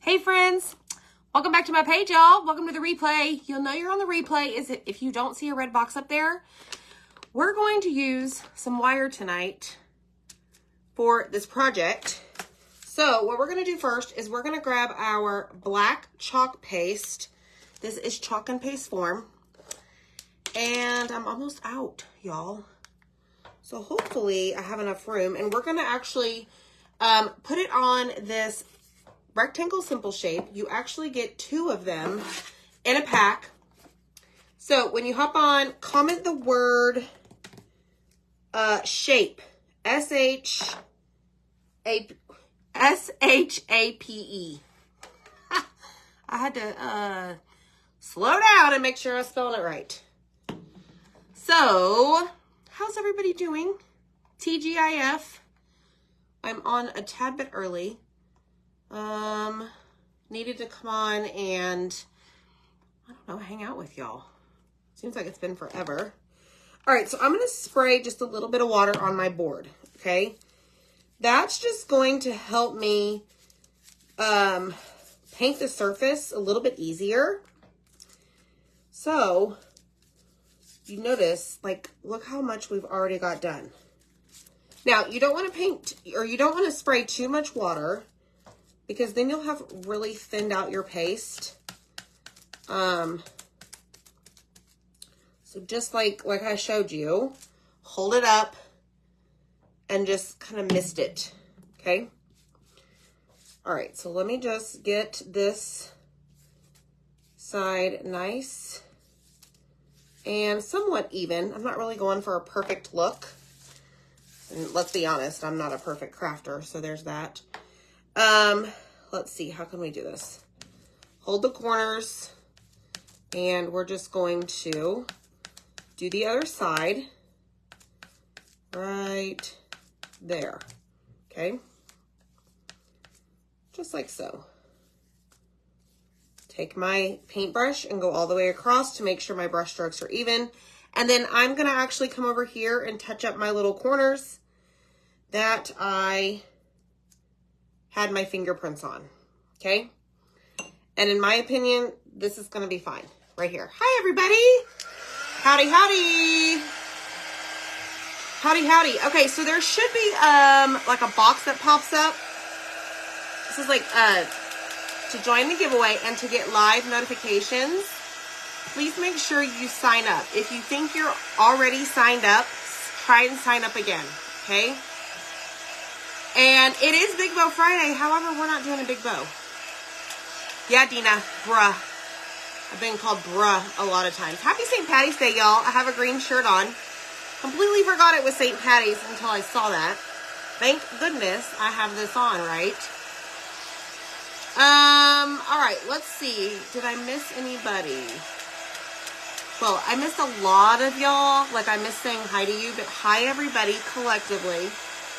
Hey friends, welcome back to my page, y'all. Welcome to the replay. You'll know you're on the replay if you don't see a red box up there. We're going to use some wire tonight for this project. So what we're going to do first is we're going to grab our black chalk paste. This is chalk and paste form. And I'm almost out, y'all. So hopefully I have enough room. And we're going to actually put it on this rectangle simple shape. You actually get 2 of them in a pack. So when you hop on, comment the word shape, S-H-A-P-E. I had to slow down and make sure I was spelling it right. So, how's everybody doing? TGIF. I'm on a tad bit early. Needed to come on and, I don't know, hang out with y'all. Seems like it's been forever. All right, so I'm going to spray just a little bit of water on my board, okay? That's just going to help me paint the surface a little bit easier. So, you notice, like, look how much we've already got done. Now, you don't want to paint, or you don't want to spray too much water, because then you'll have really thinned out your paste. So just like I showed you, hold it up and just kind of mist it, okay? All right, so let me just get this side nice and somewhat even. I'm not really going for a perfect look. And let's be honest, I'm not a perfect crafter, so there's that. Let's see, how can we do this? Hold the corners, and we're just going to do the other side right there, okay? Just like so. Take my paintbrush and go all the way across to make sure my brush strokes are even. And then I'm gonna actually come over here and touch up my little corners that I had my fingerprints on, okay? And in my opinion, this is gonna be fine right here. Hi, everybody. Howdy, howdy. Howdy, howdy. Okay, so there should be like a box that pops up. This is like to join the giveaway and to get live notifications. Please make sure you sign up. If you think you're already signed up, try and sign up again, okay? And it is Big Bow Friday. However, we're not doing a big bow. Yeah, Dina. Bruh. I've been called bruh a lot of times. Happy St. Patty's Day, y'all. I have a green shirt on. Completely forgot it was St. Patty's until I saw that. Thank goodness I have this on, right? All right. Let's see. Did I miss anybody? Well, I missed a lot of y'all. Like, I missed saying hi to you, but hi, everybody, collectively.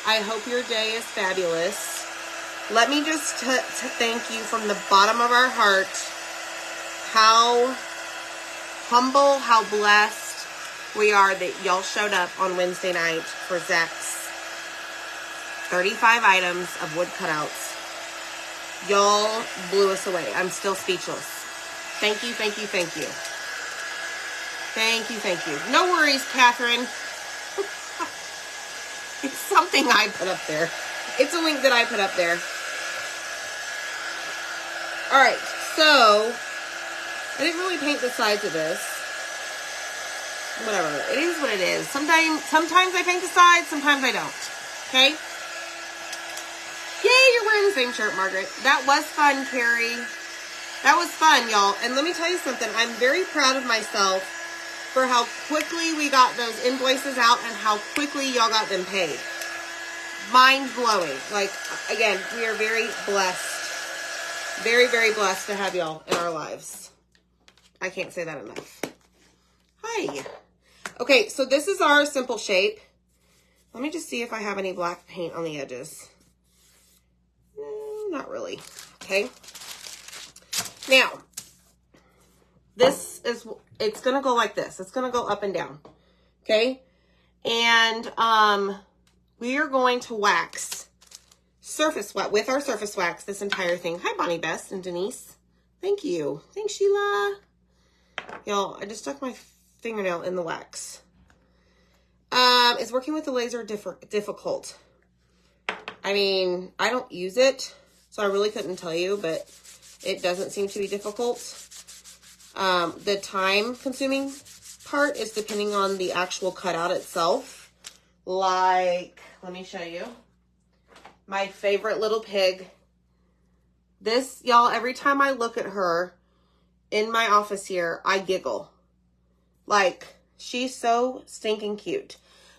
I hope your day is fabulous. Let me just thank you from the bottom of our heart how humble, how blessed we are that y'all showed up on Wednesday night for Zach's 35 items of wood cutouts. Y'all blew us away. I'm still speechless. Thank you, thank you, thank you. Thank you, thank you. No worries, Catherine. It's something I put up there. It's a link that I put up there. All right, so I didn't really paint the sides of this. Whatever, it is what it is. Sometimes I paint the sides, sometimes I don't. Okay? Yay, you're wearing the same shirt, Margaret. That was fun, Carrie. That was fun, y'all. And let me tell you something. I'm very proud of myself for how quickly we got those invoices out and how quickly y'all got them paid. Mind blowing. Like, again, we are very blessed. Very, very blessed to have y'all in our lives. I can't say that enough. Hi. Okay, so this is our simple shape. Let me just see if I have any black paint on the edges. No, not really. Okay. Now, this is, it's going to go like this. It's going to go up and down. Okay. And we are going to wax surface wax, with our surface wax, this entire thing. Hi, Bonnie Best and Denise. Thank you. Thanks, Sheila. Y'all, I just stuck my fingernail in the wax. Is working with the laser difficult? I mean, I don't use it, so I really couldn't tell you, but it doesn't seem to be difficult. The time-consuming part is depending on the actual cutout itself. Like, let me show you. My favorite little pig. This, y'all, every time I look at her in my office here, I giggle. Like, she's so stinking cute.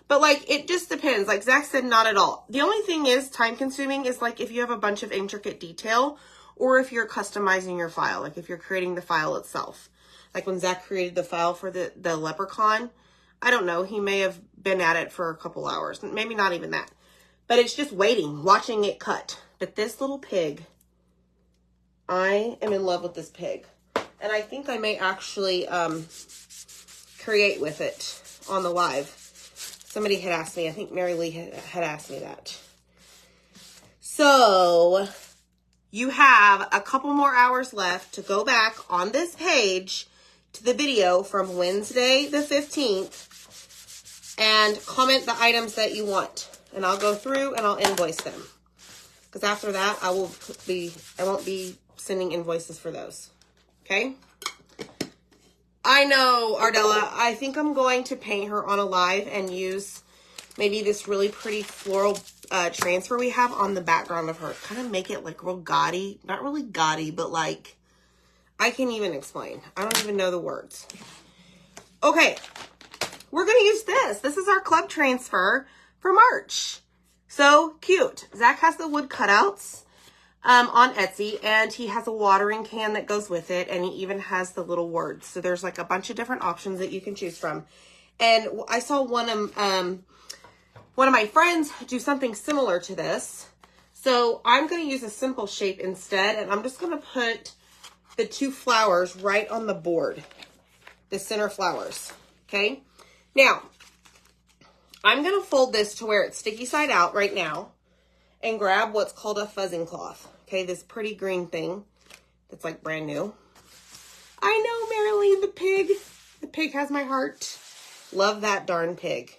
But, like, it just depends. Like Zach said, not at all. The only thing is time-consuming is, like, if you have a bunch of intricate detail or if you're customizing your file, like if you're creating the file itself. Like when Zach created the file for the leprechaun, I don't know, he may have been at it for a couple hours. Maybe not even that. But it's just waiting, watching it cut. But this little pig, I am in love with this pig. And I think I may actually create with it on the live. Somebody had asked me, I think Mary Lee had asked me that. So you have a couple more hours left to go back on this page to the video from Wednesday the 15th and comment the items that you want. And I'll go through and I'll invoice them. Because after that, I won't be sending invoices for those. Okay? I know, Ardella. I think I'm going to paint her on a live and use maybe this really pretty floral transfer we have on the background of her. Kind of make it like real gaudy. Not really gaudy, but like, I can't even explain. I don't even know the words. Okay. We're going to use this. This is our club transfer for March. So cute. Zach has the wood cutouts on Etsy, and he has a watering can that goes with it, and he even has the little words. So there's like a bunch of different options that you can choose from. And I saw one of my friends do something similar to this. So I'm going to use a simple shape instead, and I'm just going to put the two flowers right on the board, the center flowers. Okay. Now, I'm going to fold this to where it's sticky side out right now and grab what's called a fuzzing cloth. Okay, this pretty green thing that's like brand new. I know, Marilee, the pig. The pig has my heart. Love that darn pig.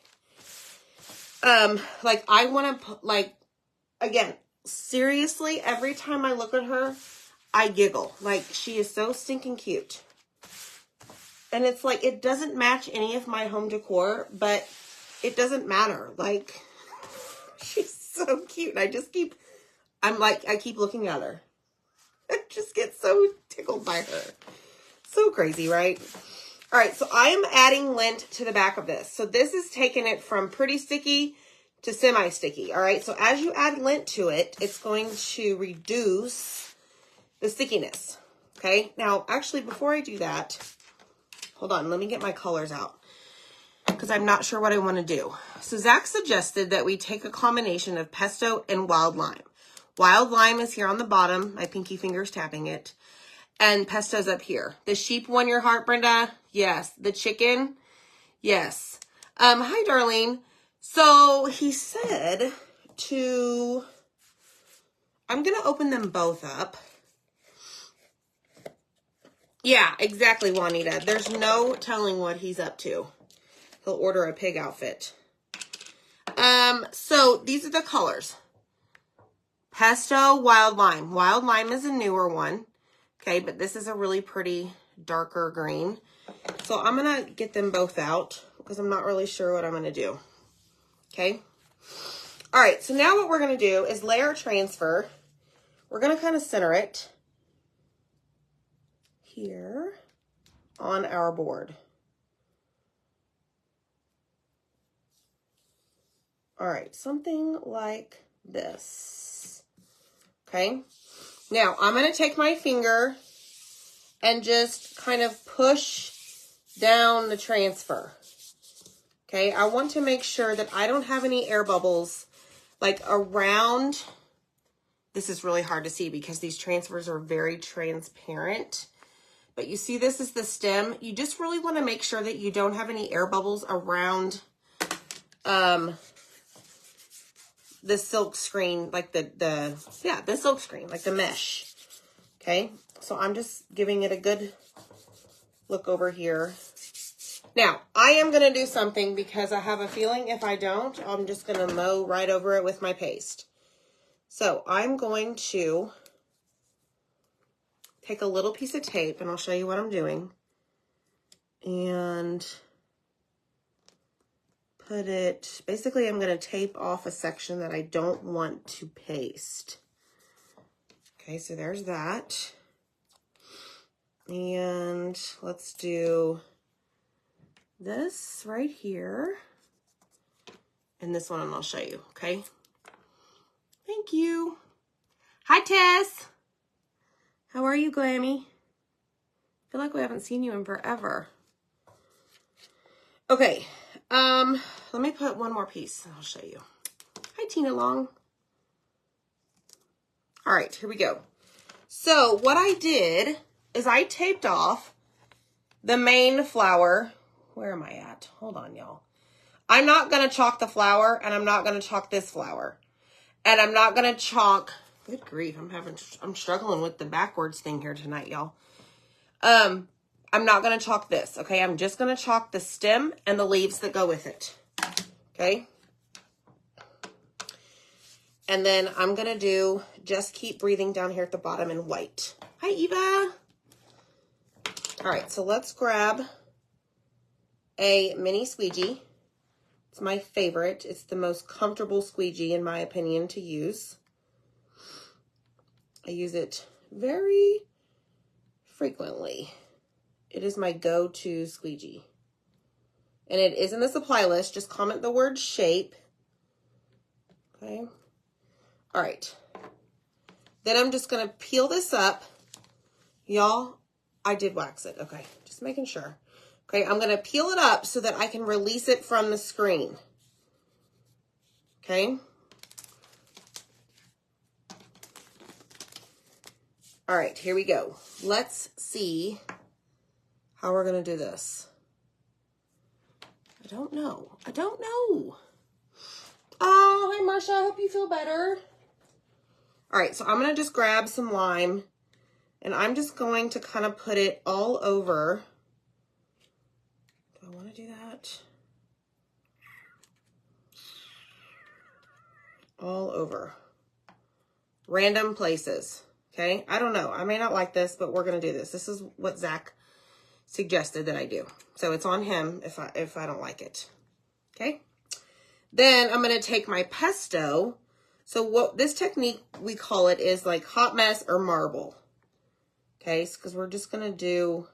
Like I want to put, like, again, seriously, every time I look at her, I giggle. Like, she is so stinking cute. And it's like, it doesn't match any of my home decor, but it doesn't matter. Like, she's so cute. I keep looking at her. I just get so tickled by her. So crazy, right? All right, so I am adding lint to the back of this. So this is taking it from pretty sticky to semi-sticky. All right, so as you add lint to it, it's going to reduce the stickiness. Okay, now actually before I do that, hold on, let me get my colors out because I'm not sure what I want to do. So Zach suggested that we take a combination of pesto and wild lime. Wild lime is here on the bottom. My pinky finger's tapping it. And pesto's up here. The sheep won your heart, Brenda? Yes. The chicken? Yes. Hi, Darlene. So he said I'm going to open them both up. Yeah, exactly, Juanita. There's no telling what he's up to. He'll order a pig outfit. So these are the colors. Pesto, wild lime. Wild lime is a newer one. Okay, but this is a really pretty darker green. So I'm going to get them both out because I'm not really sure what I'm going to do. Okay. All right, so now what we're going to do is layer transfer. We're going to kind of center it here on our board. All right, something like this. Okay. Now, I'm going to take my finger and just kind of push down the transfer. Okay, I want to make sure that I don't have any air bubbles like around. This is really hard to see because these transfers are very transparent. But you see, this is the stem. You just really want to make sure that you don't have any air bubbles around the silk screen, like the silk screen, like the mesh. Okay, so I'm just giving it a good look over here. Now, I am going to do something because I have a feeling if I don't, I'm just going to mow right over it with my paste. So I'm going to take a little piece of tape, and I'll show you what I'm doing, and put it, basically I'm going to tape off a section that I don't want to paste. Okay, so there's that. And let's do this right here. And this one, and I'll show you, okay? Thank you. Hi, Tess. How are you, Glammy? I feel like we haven't seen you in forever. Okay, let me put one more piece, and I'll show you. Hi, Tina Long. All right, here we go. So what I did is I taped off the main flower. Where am I at? Hold on, y'all. I'm not going to chalk the flower, and I'm not going to chalk this flower. And I'm not going to chalk, good grief, I'm struggling with the backwards thing here tonight, y'all. I'm not going to chalk this, okay? I'm just going to chalk the stem and the leaves that go with it, okay? And then I'm going to do Just Keep Breathing down here at the bottom in white. Hi, Eva. All right, so let's grab a mini squeegee. It's my favorite. It's the most comfortable squeegee, in my opinion, to use. I use it very frequently. It is my go-to squeegee. And it is in the supply list. Just comment the word shape. Okay. All right. Then I'm just going to peel this up. Y'all, I did wax it. Okay. Just making sure. Okay. I'm going to peel it up so that I can release it from the screen. Okay. All right. Here we go. Let's see how we're going to do this. I don't know. Oh, hi, Marsha. I hope you feel better. All right, so I'm going to just grab some lime, and I'm just going to kind of put it all over. Do I want to do that? All over. Random places, okay? I don't know. I may not like this, but we're going to do this. This is what Zach suggested that I do. So it's on him if I don't like it, okay? Then I'm going to take my pesto. So what this technique, we call it, is like hot mess or marble. Okay, because we're just going to do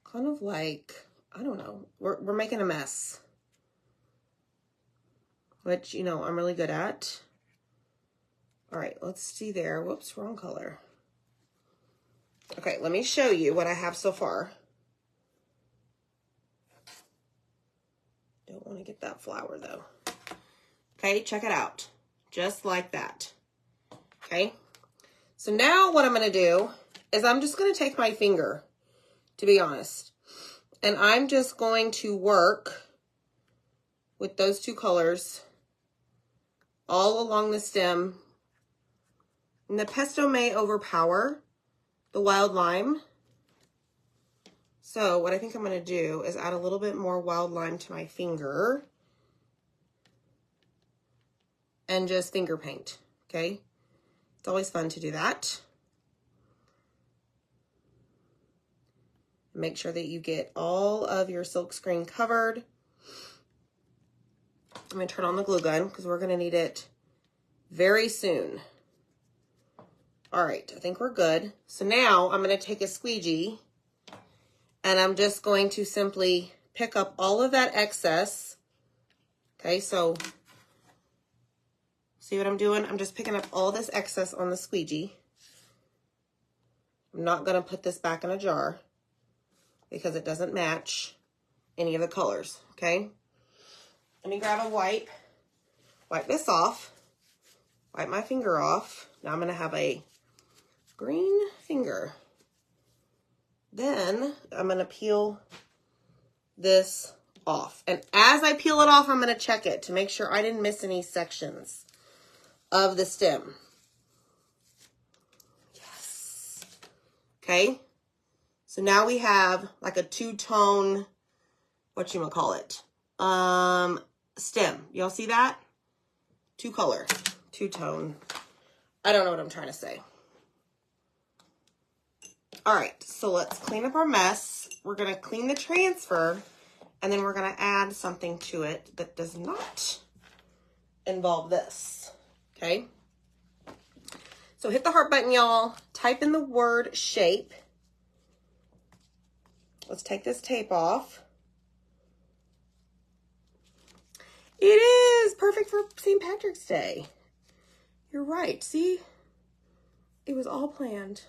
kind of like, I don't know, we're making a mess. Which, you know, I'm really good at. All right, let's see there. Whoops, wrong color. Okay, let me show you what I have so far. Don't want to get that flower, though. Okay, check it out. Just like that. Okay. So now what I'm going to do is I'm just going to take my finger, to be honest. And I'm just going to work with those two colors all along the stem. And the pesto may overpower the wild lime. So what I think I'm going to do is add a little bit more wild lime to my finger. And just finger paint, okay? It's always fun to do that. Make sure that you get all of your silk screen covered. I'm going to turn on the glue gun because we're going to need it very soon. All right, I think we're good. So now I'm going to take a squeegee and I'm just going to simply pick up all of that excess. Okay, so see what I'm doing? I'm just picking up all this excess on the squeegee. I'm not going to put this back in a jar because it doesn't match any of the colors, okay? Let me grab a wipe. Wipe this off. Wipe my finger off. Now I'm going to have a green finger. Then I'm going to peel this off. And as I peel it off, I'm going to check it to make sure I didn't miss any sections of the stem. Yes. Okay. So now we have like a two-tone, whatchamacallit, stem. Y'all see that? Two-color, two-tone. I don't know what I'm trying to say. All right, so let's clean up our mess. We're going to clean the transfer, and then we're going to add something to it that does not involve this, okay? So hit the heart button, y'all. Type in the word shape. Let's take this tape off. It is perfect for St. Patrick's Day. You're right, see? It was all planned.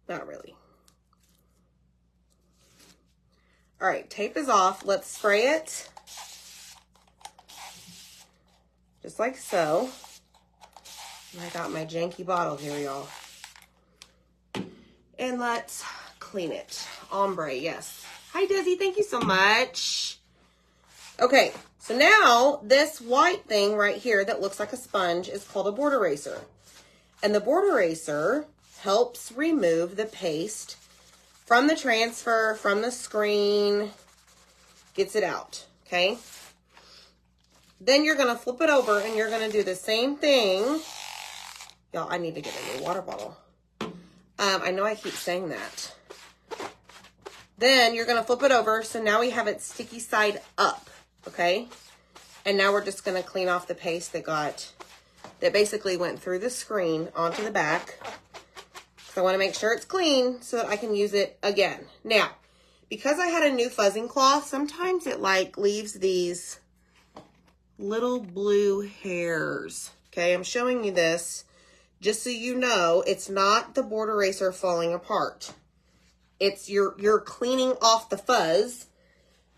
Not really. All right, tape is off. Let's spray it. Just like so. And I got my janky bottle here, y'all. And let's clean it. Ombre, yes. Hi, Desi. Thank you so much. Okay, so now this white thing right here that looks like a sponge is called a board eraser. And the board eraser helps remove the paste from the transfer, from the screen, gets it out, okay? Then you're going to flip it over and you're going to do the same thing. Y'all, I need to get a new water bottle. I know I keep saying that. Then you're going to flip it over, so now we have it sticky side up, okay? And now we're just going to clean off the paste that basically went through the screen onto the back. So I want to make sure it's clean so that I can use it again. Now, because I had a new fuzzing cloth, sometimes it like leaves these little blue hairs. Okay, I'm showing you this just so you know it's not the board eraser falling apart. It's you're cleaning off the fuzz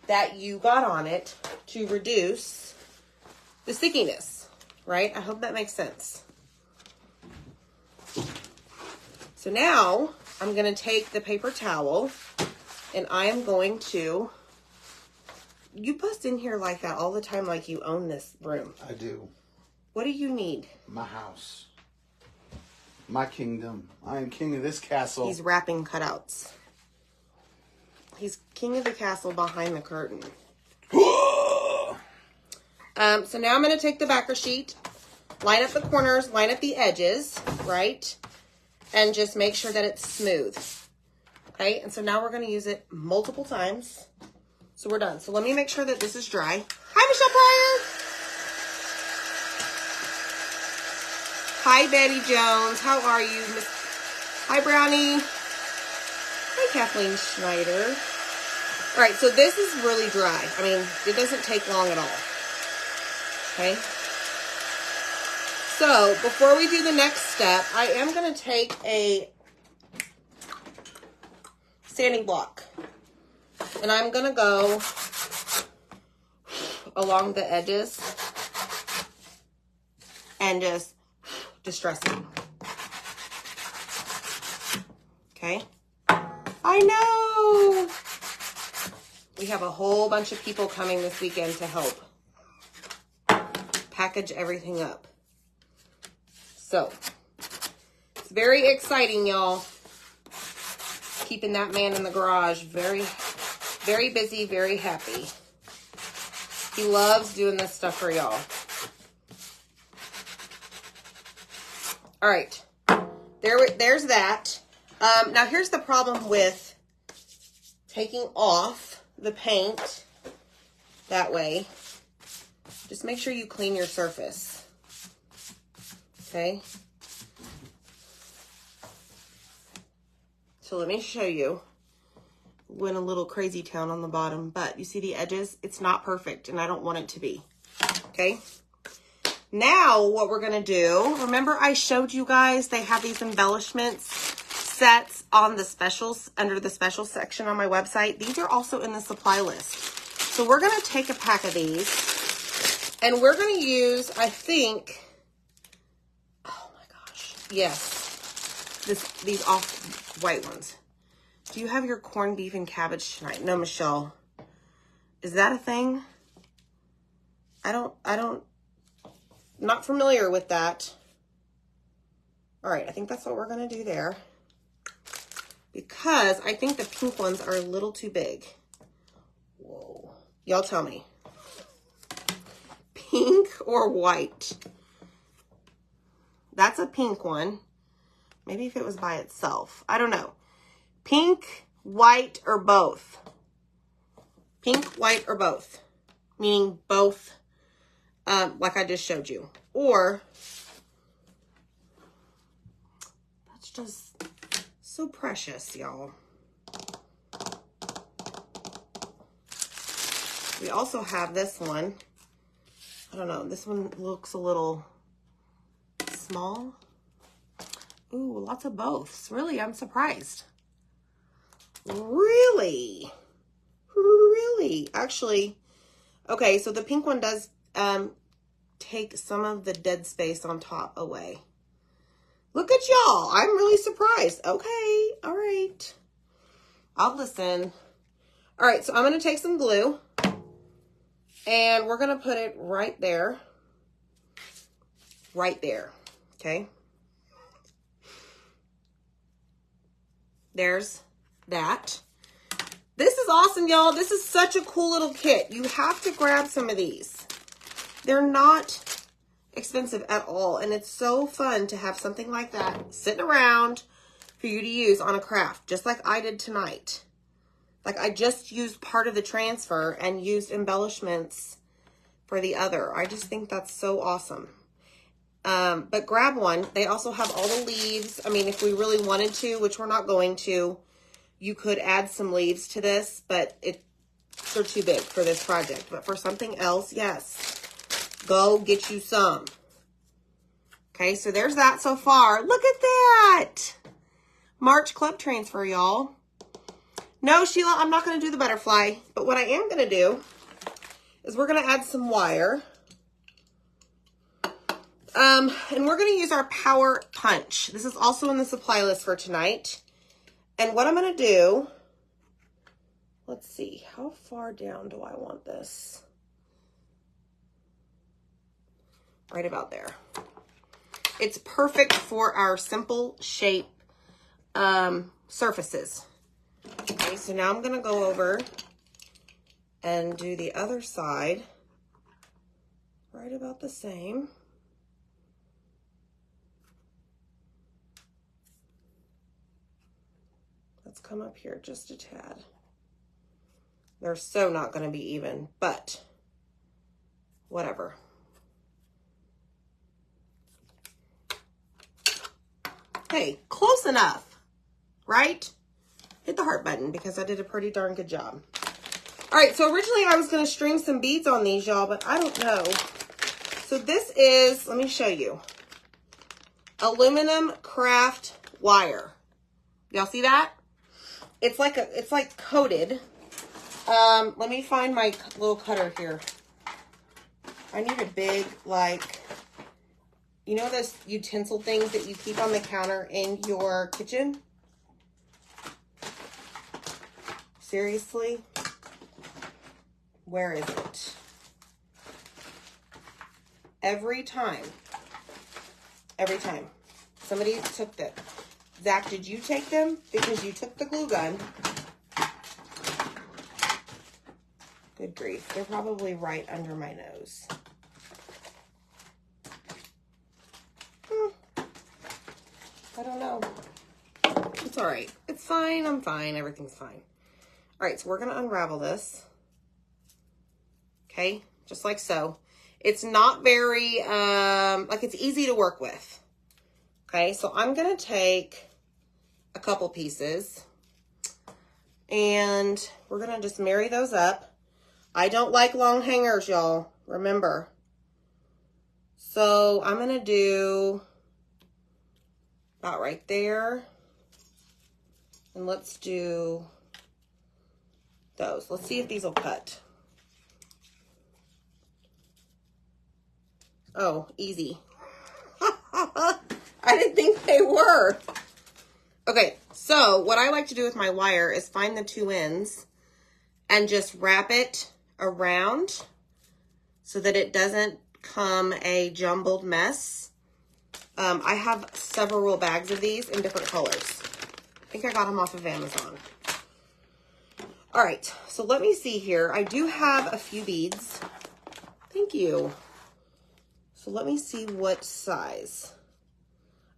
that you got on it to reduce the stickiness, right? I hope that makes sense. So now I'm going to take the paper towel and I am going to, you bust in here like that all the time like you own this room. I do. What do you need? My house. My kingdom. I am king of this castle. He's wrapping cutouts. He's king of the castle behind the curtain. So now I'm going to take the backer sheet, line up the corners, line up the edges, right? And just make sure that it's smooth. Okay, and so now we're going to use it multiple times. So we're done. So let me make sure that this is dry. Hi, Michelle Pryor. Hi, Betty Jones. How are you? Hi, Brownie. Hi, Kathleen Schneider. All right, so this is really dry. I mean, it doesn't take long at all. Okay. So before we do the next step, I am going to take a sanding block and I'm going to go along the edges and just distress it. Okay. I know. We have a whole bunch of people coming this weekend to help package everything up. So, it's very exciting, y'all. Keeping that man in the garage very, very busy, very happy. He loves doing this stuff for y'all. All right. There's that. Now, here's the problem with taking off the paint that way. Just make sure you clean your surface. Okay. So let me show you. Went a little crazy town on the bottom, but you see the edges? It's not perfect, and I don't want it to be. Okay. Now what we're going to do, remember I showed you guys they have these embellishments sets on the specials, under the special section on my website. These are also in the supply list. So we're going to take a pack of these, and we're going to use, I think, oh my gosh, yes, these off white ones. Do you have your corned beef and cabbage tonight? No, Michelle. Is that a thing? Not familiar with that. All right, I think that's what we're gonna do there. Because I think the pink ones are a little too big. Whoa. Y'all tell me. Pink or white? That's a pink one. Maybe if it was by itself. I don't know. Pink, white, or both? Pink, white, or both? Meaning both, like I just showed you. Or, that's just so precious, y'all. We also have this one. I don't know. This one looks a little small. Ooh, lots of boths. Really, I'm surprised. Really? Really? Actually, okay, so the pink one does take some of the dead space on top away. Look at y'all. I'm really surprised. Okay, all right. I'll listen. All right, so I'm going to take some glue. And we're going to put it right there. Right there. Okay. There's that. This is awesome, y'all. This is such a cool little kit. You have to grab some of these. They're not expensive at all. And it's so fun to have something like that sitting around for you to use on a craft, just like I did tonight. Like I just used part of the transfer and used embellishments for the other. I just think that's so awesome. But grab one. They also have all the leaves. I mean, if we really wanted to, which we're not going to, you could add some leaves to this, but they're too big for this project. But for something else, yes, go get you some. Okay, so there's that so far. Look at that. March club transfer, y'all. No, Sheila, I'm not going to do the butterfly. But what I am going to do is we're going to add some wire. And we're going to use our Power Punch. This is also in the supply list for tonight. And what I'm going to do, let's see, how far down do I want this? Right about there. It's perfect for our simple shape surfaces. Okay, so now I'm going to go over and do the other side right about the same. Let's come up here just a tad. They're so not going to be even, but whatever. Hey, close enough, right? Hit the heart button because I did a pretty darn good job. All right, so originally I was going to string some beads on these, y'all, but I don't know. So this is, let me show you, aluminum craft wire. Y'all see that? It's like coated. Let me find my little cutter here. I need a big, like, you know those utensil things that you keep on the counter in your kitchen? Seriously? Where is it? Every time somebody took them. Zach, did you take them? Because you took the glue gun. Good grief. They're probably right under my nose. I don't know. It's all right. It's fine. I'm fine. Everything's fine. All right, so we're going to unravel this. Okay, just like so. It's not very, like it's easy to work with. Okay, so I'm going to take a couple pieces and we're going to just marry those up. I don't like long hangers, y'all. Remember. So I'm going to do about right there. And let's do those. Let's see if these will cut. Oh, easy. I didn't think they were. Okay, so what I like to do with my wire is find the two ends and just wrap it around so that it doesn't come a jumbled mess. I have several bags of these in different colors. I think I got them off of Amazon. All right, so let me see here. I do have a few beads. Thank you. So let me see what size.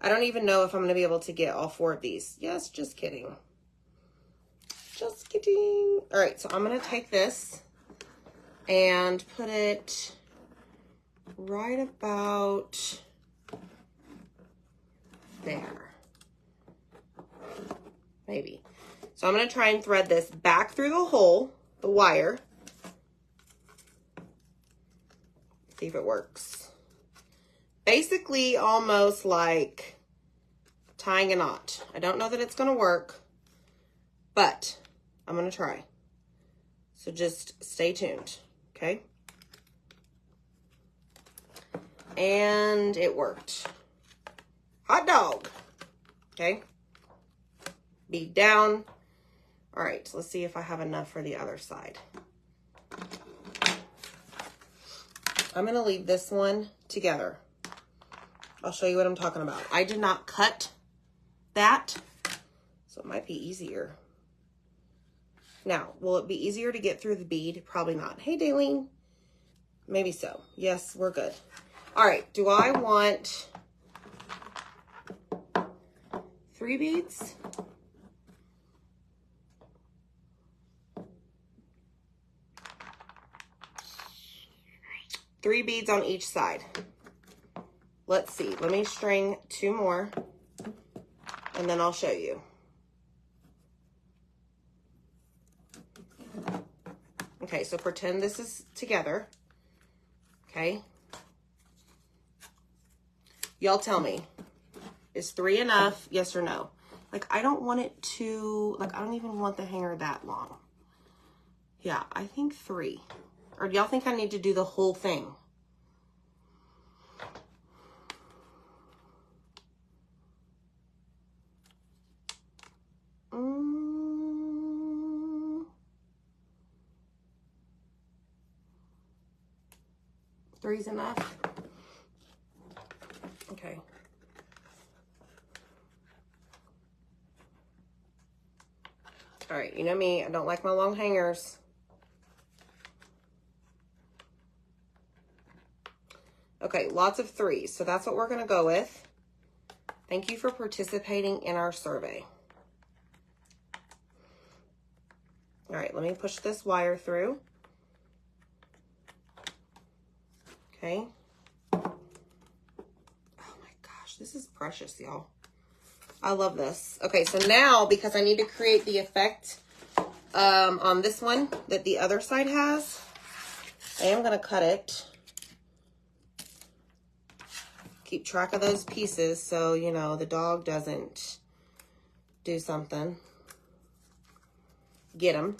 I don't even know if I'm going to be able to get all 4 of these. Yes, just kidding. Just kidding. All right, so I'm going to take this and put it right about there. Maybe. So I'm going to try and thread this back through the hole, the wire. See if it works. Basically almost like tying a knot. I don't know that it's going to work, but I'm going to try. So just stay tuned, okay? And it worked. Hot dog. Okay. Bead down. All right, so let's see if I have enough for the other side. I'm going to leave this one together. I'll show you what I'm talking about. I did not cut that, so it might be easier. Now, will it be easier to get through the bead? Probably not. Hey, Daleen. Maybe so. Yes, we're good. All right, do I want 3 beads? Three beads on each side. Let's see. Let me string 2 more, and then I'll show you. Okay, so pretend this is together. Okay. Y'all tell me, is 3 enough? Yes or no? Like, I don't want it to, like, I don't even want the hanger that long. Yeah, I think 3. Or do y'all think I need to do the whole thing? Three's enough? Okay. All right, you know me, I don't like my long hangers. Okay, lots of 3s, so that's what we're gonna go with. Thank you for participating in our survey. All right, let me push this wire through. Okay. Oh my gosh, this is precious, y'all. I love this. Okay, so now, because I need to create the effect on this one that the other side has, I am gonna cut it. Keep track of those pieces so, you know, the dog doesn't do something. Get them.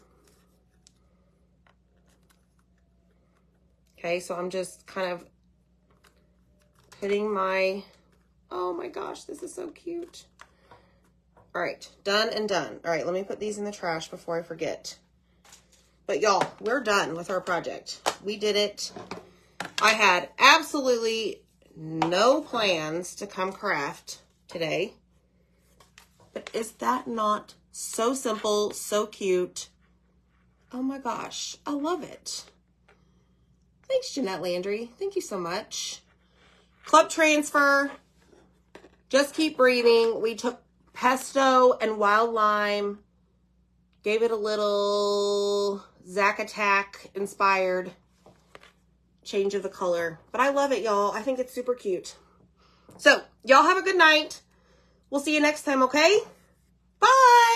Okay, so I'm just kind of putting my, oh my gosh, this is so cute. All right, done and done. All right, let me put these in the trash before I forget. But y'all, we're done with our project. We did it. I had absolutely no plans to come craft today. But is that not so simple, so cute? Oh my gosh, I love it. Thanks, Jeanette Landry. Thank you so much. Club transfer. Just keep breathing. We took pesto and wild lime. Gave it a little Zack Attack inspired change of the color. But I love it, y'all. I think it's super cute. So, y'all have a good night. We'll see you next time, okay? Bye!